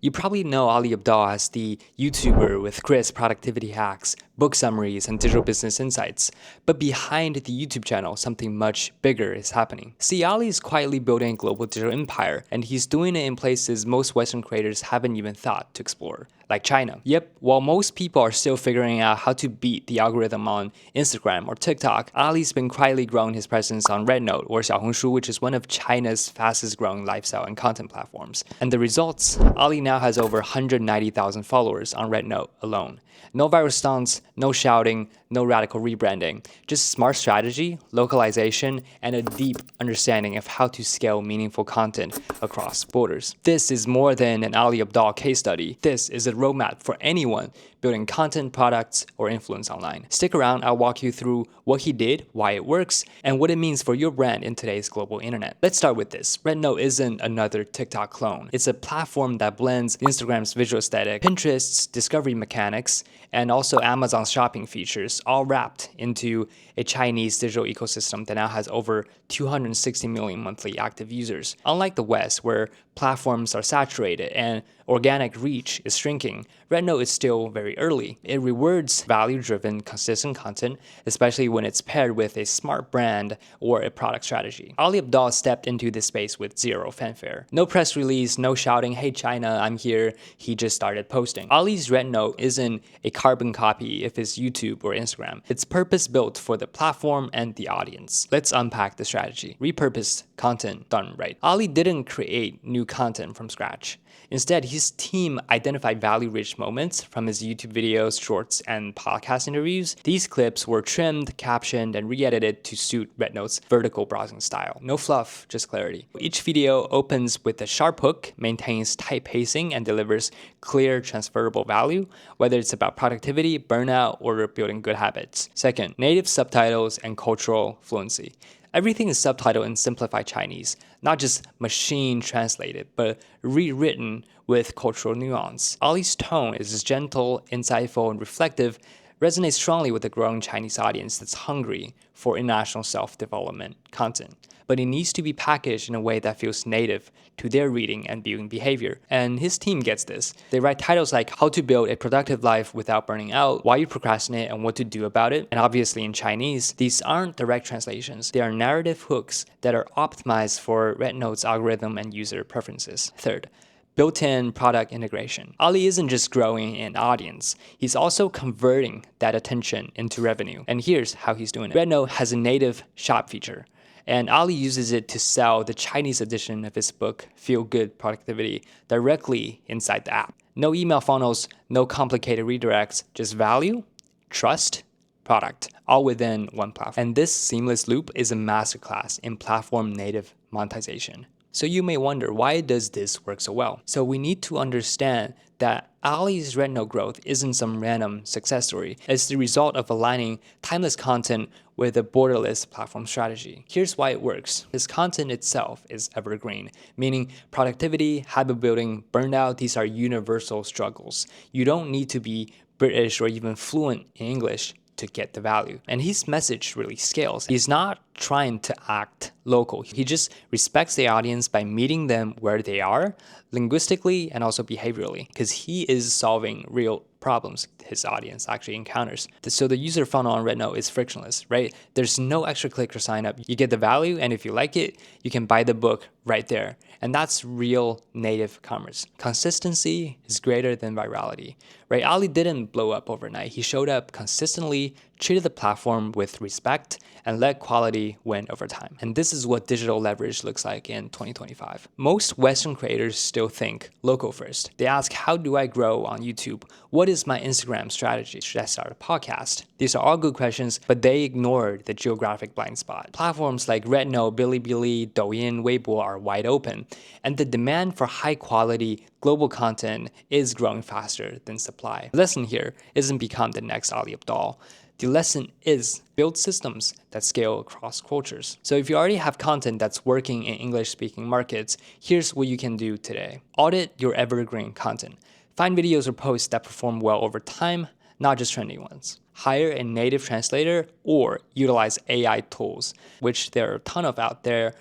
You probably know Ali Abdaal as the YouTuber with crisp productivity hacks, book summaries, and digital business insights. But behind the YouTube channel, something much bigger is happening. See, Ali is quietly building a global digital empire, and he's doing it in places most Western creators haven't even thought to explore, like China. Yep, while most people are still figuring out how to beat the algorithm on Instagram or TikTok, Ali's been quietly growing his presence on RedNote or Xiaohongshu, which is one of China's fastest growing lifestyle and content platforms. And the results? Ali now has over 190,000 followers on RedNote alone. No viral stunts, no shouting, no radical rebranding, just smart strategy, localization, and a deep understanding of how to scale meaningful content across borders. This is more than an Ali Abdaal case study. This is a roadmap for anyone building content, products, or influence online. Stick around, I'll walk you through what he did, why it works, and what it means for your brand in today's global internet. Let's start with this. RedNote isn't another TikTok clone. It's a platform that blends Instagram's visual aesthetic, Pinterest's discovery mechanics, and also Amazon's shopping features, all wrapped into a Chinese digital ecosystem that now has over 260 million monthly active users. Unlike the West, where platforms are saturated and organic reach is shrinking, RedNote is still very early. It rewards value-driven, consistent content, especially when it's paired with a smart brand or a product strategy. Ali Abdaal stepped into this space with zero fanfare. No press release, no shouting, "Hey China, I'm here." He just started posting. Ali's RedNote isn't a carbon copy of his YouTube or Instagram. It's purpose-built for the platform and the audience. Let's unpack the strategy. Repurposed content done right. Ali didn't create new content from scratch. Instead, his team identified value-rich moments from his YouTube videos, shorts, and podcast interviews. These clips were trimmed, captioned, and re-edited to suit RedNote's vertical browsing style. No fluff, just clarity. Each video opens with a sharp hook, maintains tight pacing, and delivers clear, transferable value, whether it's about productivity, burnout, or building good habits. Second, native subtitles and cultural fluency. Everything is subtitled in simplified Chinese, not just machine translated, but rewritten with cultural nuance. Ali's tone is gentle, insightful, and reflective, resonates strongly with the growing Chinese audience that's hungry for international self-development content. But it needs to be packaged in a way that feels native to their reading and viewing behavior. And his team gets this. They write titles like "How to Build a Productive Life Without Burning Out," "Why You Procrastinate and What to Do About It." And obviously in Chinese, these aren't direct translations. They are narrative hooks that are optimized for RedNote's algorithm and user preferences. Third, built-in product integration. Ali isn't just growing an audience, he's also converting that attention into revenue. And here's how he's doing it. RedNote has a native shop feature, and Ali uses it to sell the Chinese edition of his book, Feel Good Productivity, directly inside the app. No email funnels, no complicated redirects, just value, trust, product, all within one platform. And this seamless loop is a masterclass in platform native monetization. So you may wonder, why does this work so well? So we need to understand that Ali's RedNote growth isn't some random success story. It's the result of aligning timeless content with a borderless platform strategy. Here's why it works. His content itself is evergreen, meaning productivity, habit building, burnout, these are universal struggles. You don't need to be British or even fluent in English to get the value. And his message really scales. He's not trying to act local. He just respects the audience by meeting them where they are, linguistically and also behaviorally, because he is solving real problems his audience actually encounters. So the user funnel on RedNote is frictionless, right? There's no extra click or sign up. You get the value, and if you like it, you can buy the book right there. And that's real native commerce. Consistency is greater than virality, right? Ali didn't blow up overnight. He showed up consistently, treated the platform with respect, and let quality win over time. And this is what digital leverage looks like in 2025. Most Western creators still think local first. They ask, how do I grow on YouTube? What is my Instagram strategy? Should I start a podcast? These are all good questions, but they ignore the geographic blind spot. Platforms like RedNote, Bilibili, Douyin, Weibo are wide open, and the demand for high quality global content is growing faster than supply. The lesson here isn't become the next Ali Abdaal. The lesson is build systems that scale across cultures. So if you already have content that's working in English-speaking markets, here's what you can do today. Audit your evergreen content. Find videos or posts that perform well over time, not just trendy ones. Hire a native translator or utilize AI tools, which there are a ton of out there,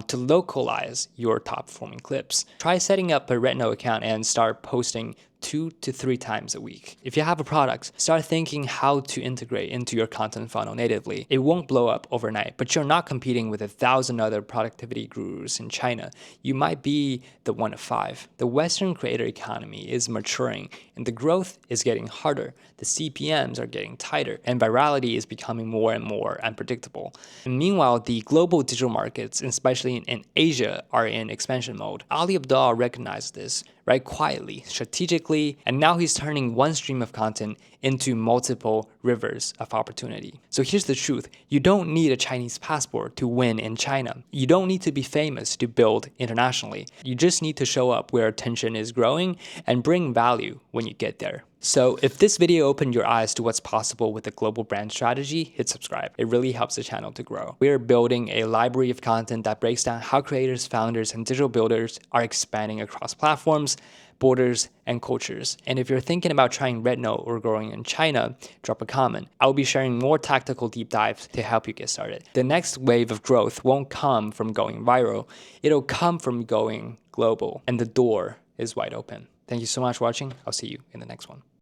to localize your top performing clips. Try setting up a RedNote account and start posting 2 to 3 times a week. If you have a product, start thinking how to integrate into your content funnel natively. It won't blow up overnight, but you're not competing with 1,000 other productivity gurus in China. You might be the one of 5. The Western creator economy is maturing and the growth is getting harder. The CPMs are getting tighter and virality is becoming more and more unpredictable. And meanwhile, the global digital markets, especially in Asia, are in expansion mode. Ali Abdaal recognized this, right, quietly, strategically, and now he's turning one stream of content into multiple rivers of opportunity. So here's the truth. You don't need a Chinese passport to win in China. You don't need to be famous to build internationally. You just need to show up where attention is growing and bring value when you get there. So if this video opened your eyes to what's possible with a global brand strategy, hit subscribe. It really helps the channel to grow. We're building a library of content that breaks down how creators, founders, and digital builders are expanding across platforms, borders, and cultures. And if you're thinking about trying RedNote or growing in China, drop a comment. I'll be sharing more tactical deep dives to help you get started. The next wave of growth won't come from going viral. It'll come from going global, and the door is wide open. Thank you so much for watching. I'll see you in the next one.